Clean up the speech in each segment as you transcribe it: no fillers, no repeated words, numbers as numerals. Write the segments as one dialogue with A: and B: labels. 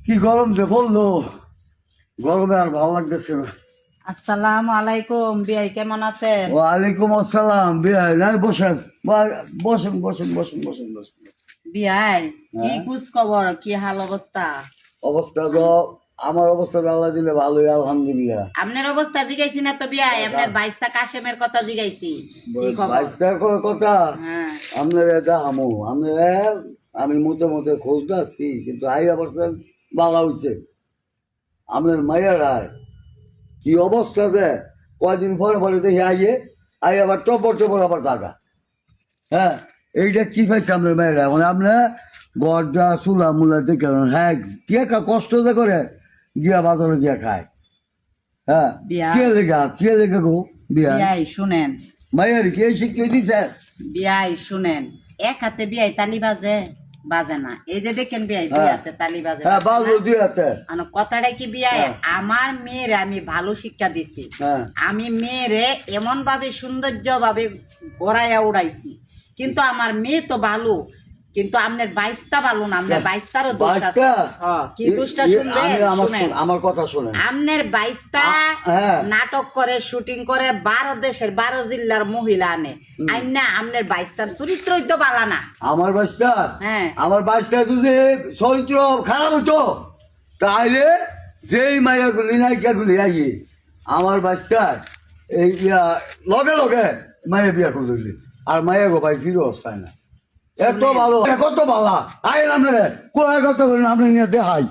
A: কি গরম যে বললো, গরমে আর ভালো লাগতেছে না।
B: আসসালামু আলাইকুম, বিয়াই কেমন আছেন?
A: ওয়ালাইকুম আসসালাম। বিয়াই না, বসেন বসেন বসেন বসেন বসেন বসেন।
B: বিয়াই কি
A: হ্যাঁ।
B: খোঁজ খবর, কি হাল অবস্থা?
A: অবস্থা তো আমার অবস্থা আল্লাহ দিলে ভালোই, আলহামদুলিল্লাহ।
B: আপনার অবস্থা জিগাইছি না তো বিয়াই, আপনার বাইস্তা কাশেমের কথা জিগাইছি। কি খবর?
A: বাইশটার কথা
B: হ্যাঁ।
A: আপনার এটা আপনার আমি মোটামুটি খোঁজ আসছি, কিন্তু আইয়া পারছেন বালা হইছে। আপনার মায়ের কি অবস্থা যে কয়দিন পরে পরে দেখি আই আবার টপর টপর আবার জাগা। হ্যাঁ, এইটা কি পাইছে আপনার মেয়েরা? মানে আপনার গড়া চুলা মুলা দেখে হ্যাঁ কে কষ্ট যে করে গিয়া বাজারে গিয়া খায়। হ্যাঁ,
B: বিয়া।
A: কে লেগে গো বিয়া
B: বিয়াই শুনেন,
A: মায়ের কে শিখিয়ে দিছে?
B: বিয়াই শুনেন, এক হাতে বিয়াই তালি বাজে বাজে না। এই যে দেখেন বিয়াই দুই
A: হ্যাঁ।
B: হাতে তালি বাজে
A: হ্যাঁ,
B: বাজে
A: বাজু
B: না?
A: দুই হাতে।
B: কথাটা কি বিয়াই,
A: হ্যাঁ।
B: আমার মেয়ের আমি ভালো শিক্ষা দিছি।
A: হ্যাঁ।
B: আমি মেয়েরে এমন ভাবে সৌন্দর্য ভাবে গড়াইয়া উড়াইছি, কিন্তু আমার মেয়ে তো ভালো, কিন্তু আপনার বাইশটা ভালো না। আপনার বাইশটারও দোষ আছে।
A: বাইশটা?
B: কি দোষটা শুনবেন? শুনেন,
A: আমার কথা শোনেন।
B: আপনার বাইশটা
A: হ্যাঁ।
B: নাটক করে, শুটিং করে, 12 দেশের 12 জিল্লার মহিলা আনে আইনা। আপনার বাইশটার চরিত্রই তো বালা না।
A: আমার বাইশটা?
B: হ্যাঁ।
A: আমার বাইশটা যদি চরিত্র খারাপ হতো তাহলে যেই মাইয়া গুলি নায়িকা গুলি আইয়ে আমার বাইশটা এই লগে লগে মায়ের বিয়া করে দিলি, আর মায়ের গো ভাই ফিরে অবস্থায় না। এত ভালো, কত ভালো আইন আপনার কোয়ার কথা বলেন, আপনি নিয়ে দেখাই।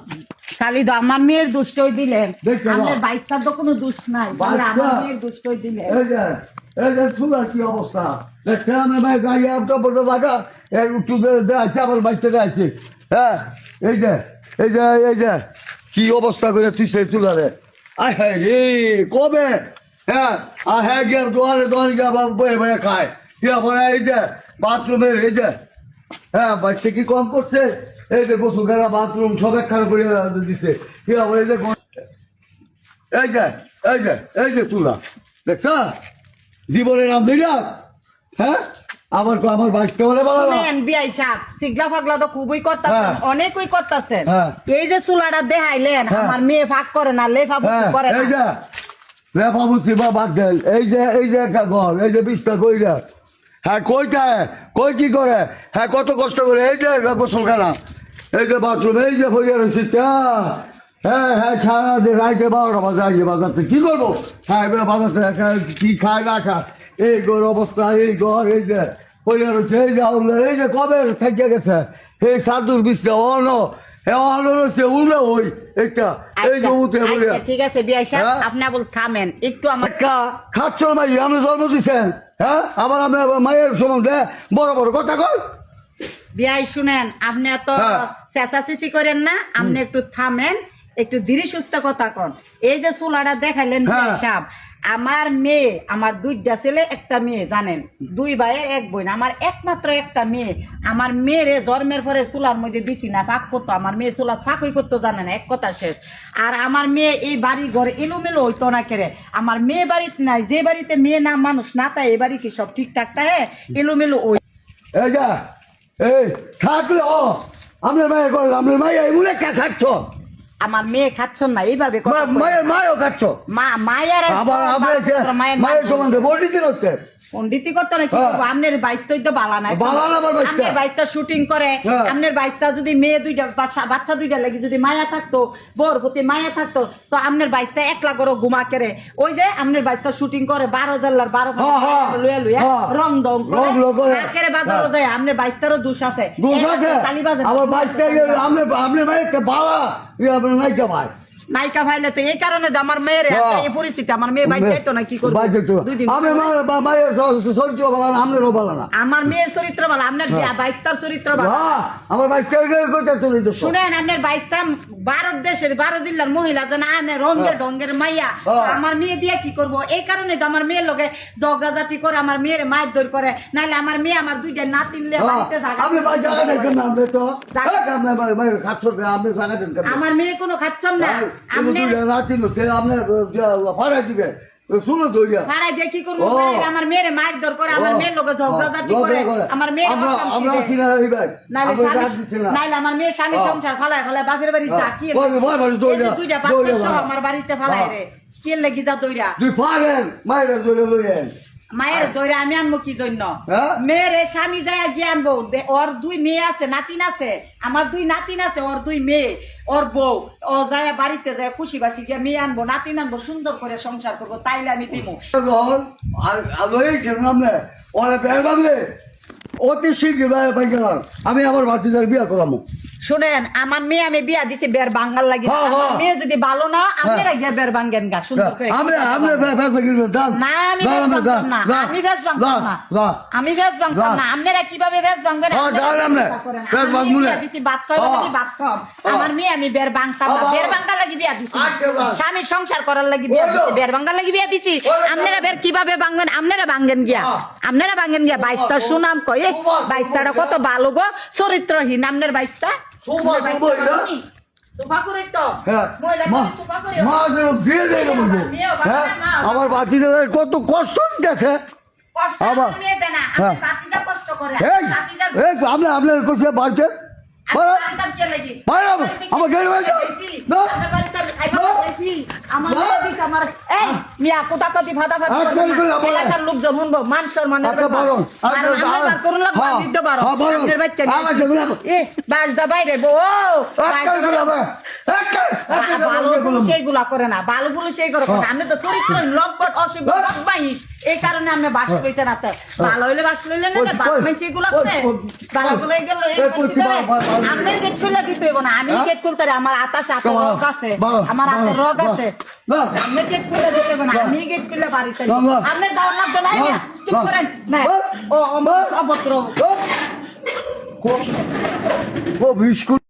B: খালি তো আমার মেয়ের দুষ্টই দিলেন,
A: দেখতে পাও।
B: আপনার বাইশটার তো কোনো দুষ্ট নাই, খালি আমার মেয়ের দুষ্টই দিলেন।
A: এই যে চুলার কি অবস্থা দেখছে? আমার ভাই গাড়ি টপর টাকা একটু দেখাচ্ছে, আমার বাইশটা দেখাচ্ছে। হ্যাঁ, এই যে এই যে এই যে কি অবস্থা করে তুই সেই চুলারে আয় হ্যাঁ রে কবে। হ্যাঁ, আর হ্যাঁ গিয়ে দোয়ারে গিয়ে আবার বয়ে বয়ে খায়। গিয়া পরে এই যে বাথরুমের এই যে হ্যাঁ বাচ্চা কি কম করছে, এই যে গোসল করা বাথরুম সব একখানে করে দিছে। গিয়া পরে এই যে এই যে এই যে এই যে চুলা দেখছ জীবনের নাম দিই না। হ্যাঁ, আমার বাইশটা বলে বলো না।
B: শুনেন বিয়াই সাহেব, সিগলা ফাগলা তো খুবই করতেছেন,
A: হ্যাঁ।
B: অনেকই করতেছেন।
A: হ্যাঁ।
B: এই যে চুলাটা দেখাইলেন,
A: হ্যাঁ।
B: আমার মেয়ে ফাঁক করে না, লেফা
A: হ্যাঁ,
B: করে
A: এই
B: না।
A: যে রেফা মুসিবা বাদ দেন, এই যে একটা ঘর, এই যে বিছটা কইরা হ্যাঁ কইটা কই কি করে, হ্যাঁ কত কষ্ট করে এই যে গোসলখানা, এই যে বাথরুম, এই যে বইয়া রয়েছে। হ্যাঁ হ্যাঁ, সারা দিন রাইতে 12টা বাজে আইয়ে বাজারতে কি করবো? হ্যাঁ বাজারতে কি খায় না খায়, এই ঘর অবস্থা, এই ঘর এই যে বইয়া রয়েছে, এই যে এই যে কবে থাকিয়ে গেছে এই সাধুর বিছটা অনো অনো রয়েছে উল্লে ওই একটা এই যে উঠে বলে।
B: আচ্ছা, ঠিক আছে বিয়াই সাহেব,
A: হ্যাঁ।
B: আপনি বল থামেন একটু। আমার
A: খাচ্ছ মাই আপনি জন্ম দিচ্ছেন, হ্যাঁ আবার আমি মায়ের সম্বন্ধে বড় বড় কথা কই।
B: বিয়াই শুনেন, আপনি এত
A: হ্যাঁ।
B: চেঁচাচেঁচি করেন না, আপনি একটু থামেন, একটু ধীরে সুস্থ কথা কন। এই যে চুলাটা দেখাইলেন বিয়াই
A: হ্যাঁ।
B: সাহেব, আমার মেয়ে, আমার দুইটা ছেলে একটা মেয়ে, জানেন, দুই ভাইয়ের এক বোন, আমার একমাত্র একটা মেয়ে। আমার মেয়েরে জন্মের পরে চুলার মধ্যে দিছি না, ফাঁক করতো। আমার মেয়ে চুলা ফাঁকই করতো জানে না, এক কথা শেষ। আর আমার মেয়ে এই বাড়ি ঘরে এলোমেলো হইতো না কেড়ে। আমার মেয়ে বাড়িতে নাই, যে বাড়িতে মেয়ে না মানুষ না তাই এই বাড়ি কি সব ঠিকঠাক থাকে? এলোমেলো ওই
A: এই যা এই থাকলে আপনার মায়ের করলেন, আপনার মায়ের এমন একটা খাচ্ছ,
B: আমার মেয়ে খাচ্ছেন না এইভাবে কথা কই।
A: মায়ের মায়ও খাচ্ছ,
B: মায়ের
A: আবার মায়ের সম্বন্ধে বর্ণিতি করতে
B: পন্ডিতি করতে না কি
A: হ্যাঁ।
B: করবো? আপনার বাইশটাই তো বালা নাই,
A: বালা না আমার বাইশটা।
B: আপনার বাইশটা শুটিং করে।
A: হ্যাঁ।
B: আপনার বাইশটা যদি মেয়ে দুইটা বাচ্চা দুইটা লাগি যদি মায়া থাকতো, বোর প্রতি মায়া থাকতো, তো আপনার বাইশটা একলা করে ঘুমা কেড়ে। ওই যে আপনার বাইশটা শুটিং করে 12 জেলার 12 লুয়া লুয়া রং ডং করে বাজারও যায়। আপনার বাইশটারও দোষ আছে, তালি বাজে
A: আমার বাইশটা আপনার মায়ের বালা আপনার নাইকা ভাই
B: নায়িকা ভাইলে তো এই কারণে তো আমার মেয়ের এই পরিস্থিতি। আমার মেয়ে বাইক যাইতো না, কি করবো?
A: আমি মায়ের চরিত্র ভালো না, আপনারও ভালো না।
B: আমার মেয়ের চরিত্র ভালো, আপনার বাইশটার চরিত্র ভালো।
A: আমার বাইশটা
B: শুনেন, আপনার বাইশটা 12 দেশের 12 জেলার মহিলা যেন আনে রঙের ঢঙ্গের মাইয়া, আমার মেয়ে দিয়ে কি করবো? এই কারণে তো আমার মেয়ের লোকে ঝগড়াঝাটি করে, আমার মেয়ের মায়ের দৌড় করে। নাহলে আমার মেয়ে আমার দুইটা নাতিনলে বাড়িতে আমার মেয়ে কোনো খাচ্ছন না।
A: ভাড়া দিবে শুনো তো ইয়া
B: ভাড়াই দিয়ে কি করবো
A: ও।
B: ভাড়াই আমার মেয়েরে মারধর করে আমার মেয়ের লোকে ঝগড়াঝাটি করে আমার মেয়ের
A: আমরা কিনা হইবেন আমরা রাত দিছি না
B: নাইলে আমার মেয়ের স্বামী
A: ও।
B: সংসার ফালায় ফালায় বাপের বাড়ি যা কি
A: ভয় ভয় দৌড়া
B: দুইটা বাচ্চা সহ আমার বাড়িতে ফালায় রে কে লেগে যা দইরা
A: তুই পারেন মায়ের ধরে লইয়েন
B: মায়ের দইরা আমি আনবো কি জন্য
A: হ্যাঁ?
B: মেয়েরে স্বামী যায় গিয়ে আনবো ওর দুই মেয়ে আছে নাতিন আছে আমার দুই নাতিন আছে ওর দুই মেয়ে ওর বউ ও যায় বাড়িতে যায় খুশি বাসি গিয়ে মেয়ে আনবো নাতিন আনবো সুন্দর করে সংসার করবো তাইলে আমি দিবো
A: লইছেন আপনি ওরা বের বাংলে অতি শীঘ্র পাই গেলাম আমি আমার ভাতিজার বিয়া করামো
B: শুনেন আমার মেয়ে আমি বিয়া দিছি বের বাঙ্গাল লাগি
A: হ্যাঁ, হ্যাঁ।
B: মেয়ে যদি ভালো না আপনারা গিয়ে বের বাঙ্গেন গা সুন্দর করে
A: আমি আমি
B: না আমি ভেজ ভাঙতাম না আমি ভেজ ভাঙতাম না আমি ভেজ ভাঙতাম না আপনারা কিভাবে ভেজ ভাঙবেন
A: হ্যাঁ, যান আপনি। ভেজ ভাঙবো না।
B: দিছি ভাত খাওয়া লাগি ভাত খাম আমার মেয়ে আমি বের ভাঙতাম না
A: হ্যাঁ।
B: বের ভাঙ্গাল লাগি বিয়া দিছি
A: আচ্ছা, বাস।
B: স্বামী সংসার করার লাগি বিয়া দিছি বের ভাঙ্গাল লাগি বিয়া দিছি আপনারা বের কিভাবে ভাঙবেন আপনারা ভাঙেন গিয়া আপনারা ভাঙেন গিয়া বাইশটা সুনাম কই বাইশটাটা কত ভালো গো চরিত্রহীন আপনার বাইশটা
A: সোফা করবো এটা?
B: সোফা করে তো
A: হ্যাঁ,
B: মহিলা
A: মা-
B: সোফা করে
A: মা যেন দিয়ে দেয় না বলবো। হ্যাঁ, আমার ভাতিজাদের কত কষ্ট দিতেছে
B: কষ্ট
A: আবার-
B: আমার মেয়ে দেয় না
A: হ্যাঁ।
B: আপনি বাতিজা কষ্ট করে
A: এই
B: বাতিজা
A: এই আপনি আপনার কোথায় বাড়ছেন
B: বাতিজা কে লাগি
A: বাইরে আবার, আমার গেলে বাইরে যাও। না।
B: আমার বাড়িতে খাইবা
A: না।
B: খাইছি আমার
A: না।
B: দিস আমার এই মিয়া কোথা কতি ফাদা ফাদা
A: আচ্ছা,
B: করবে না।
A: আচ্ছা,
B: এলাকার লোকজন শুনবো মান সম্মানের
A: আচ্ছা,
B: ব্যাপার।
A: বারণ।
B: আর
A: আচ্ছা,
B: আমার বার করুন লাগবে
A: হ্যাঁ,
B: নিতে পারো
A: হ্যাঁ, বারণ।
B: আপনার বাচ্চা
A: আমার যেগুলো আমার-
B: এ বাজদা বাইরে বো সেইগুলা করে না ভালোগুলো সেই করে না। আমি তো চরিত্র লম্পট অসভ্য বদমাইশ এই কারণে আমি বাস লইতে না তো ভালো হইলে বাস লইলে না ভালো মাইছে এগুলো করে ভালোগুলো এগুলো আপনার গেট খুলে দিতে হইব না আমি গেট খুলতে পারি, আমার হাত আছে হাতের রোগ আছে আমার হাতের রোগ আছে আপনি গেট খুলে দিতে হইব না আমি গেট খুলে বাড়িতে আপনার দাওয়ার লাগবে না না চুপ করেন না ও অভদ্র
A: বিস্কুট